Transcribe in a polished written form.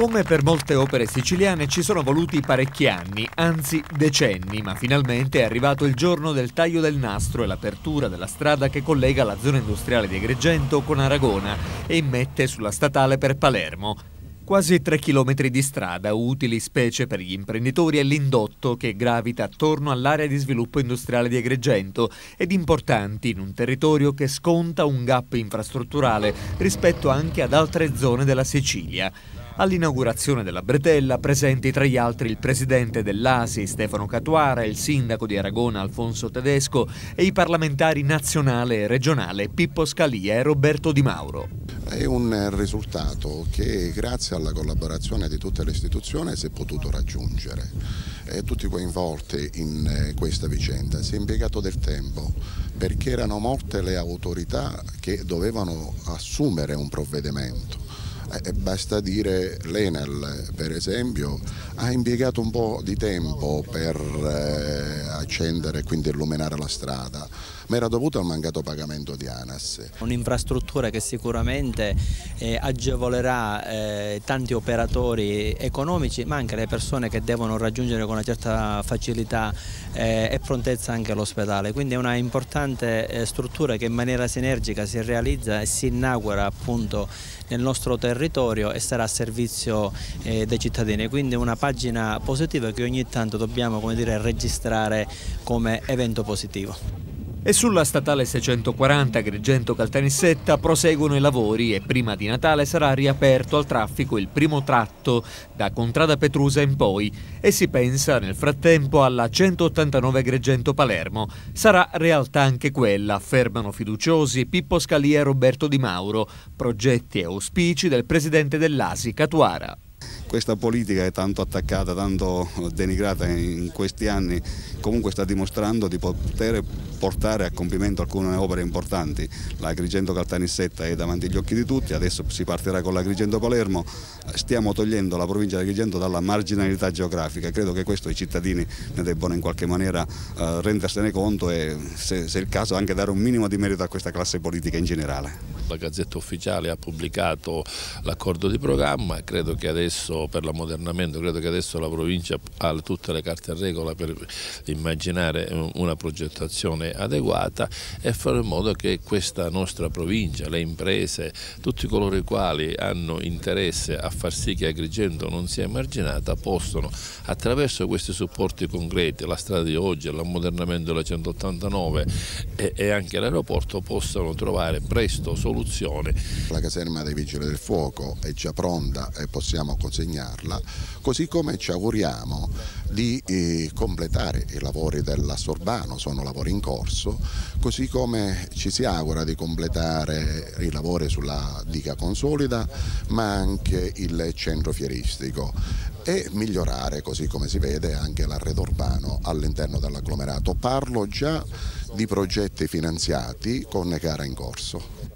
Come per molte opere siciliane ci sono voluti parecchi anni, anzi decenni, ma finalmente è arrivato il giorno del taglio del nastro e l'apertura della strada che collega la zona industriale di Agrigento con Aragona e immette sulla statale per Palermo. Quasi 3 chilometri di strada, utili specie per gli imprenditori e l'indotto che gravita attorno all'area di sviluppo industriale di Agrigento ed importanti in un territorio che sconta un gap infrastrutturale rispetto anche ad altre zone della Sicilia. All'inaugurazione della bretella, presenti tra gli altri il presidente dell'ASI Stefano Catuara, il sindaco di Aragona Alfonso Tedesco e i parlamentari nazionale e regionale Pippo Scalia e Roberto Di Mauro. È un risultato che grazie alla collaborazione di tutte le istituzioni si è potuto raggiungere. Tutti coinvolti in questa vicenda si è impiegato del tempo perché erano molte le autorità che dovevano assumere un provvedimento. Basta dire l'Enel, per esempio, ha impiegato un po' di tempo per accendere e quindi illuminare la strada, ma era dovuto al mancato pagamento di ANAS. Un'infrastruttura che sicuramente agevolerà tanti operatori economici, ma anche le persone che devono raggiungere con una certa facilità e prontezza anche l'ospedale. Quindi è una importante struttura che in maniera sinergica si realizza e si inaugura appunto nel nostro territorio e sarà a servizio dei cittadini. Quindi una pagina positiva che ogni tanto dobbiamo, come dire, registrare come evento positivo. E sulla statale 640 Agrigento-Caltanissetta proseguono i lavori e prima di Natale sarà riaperto al traffico il primo tratto da Contrada Petrusa in poi e si pensa nel frattempo alla 189 Agrigento-Palermo. Sarà realtà anche quella, affermano fiduciosi Pippo Scalia e Roberto Di Mauro, progetti e auspici del presidente dell'ASI Catuara. Questa politica è tanto attaccata, tanto denigrata in questi anni, comunque sta dimostrando di poter portare a compimento alcune opere importanti. L'Agrigento-Caltanissetta è davanti agli occhi di tutti, adesso si partirà con l'Agrigento-Palermo, stiamo togliendo la provincia di Agrigento dalla marginalità geografica, credo che questo i cittadini ne debbano in qualche maniera rendersene conto e se è il caso anche dare un minimo di merito a questa classe politica in generale. La Gazzetta Ufficiale ha pubblicato l'accordo di programma, credo che adesso per l'ammodernamento, credo che adesso la provincia ha tutte le carte a regola per immaginare una progettazione adeguata e fare in modo che questa nostra provincia, le imprese, tutti coloro i quali hanno interesse a far sì che Agrigento non sia emarginata, possono attraverso questi supporti concreti, la strada di oggi, l'ammodernamento della 189 e anche l'aeroporto, possano trovare presto soluzioni. La caserma dei Vigili del Fuoco è già pronta e possiamo consegnarla, così come ci auguriamo di completare i lavori dell'asse urbano, sono lavori in corso, così come ci si augura di completare i lavori sulla diga Consolida, ma anche il centro fieristico e migliorare, così come si vede, anche l'arredo urbano all'interno dell'agglomerato. Parlo già di progetti finanziati con gara in corso.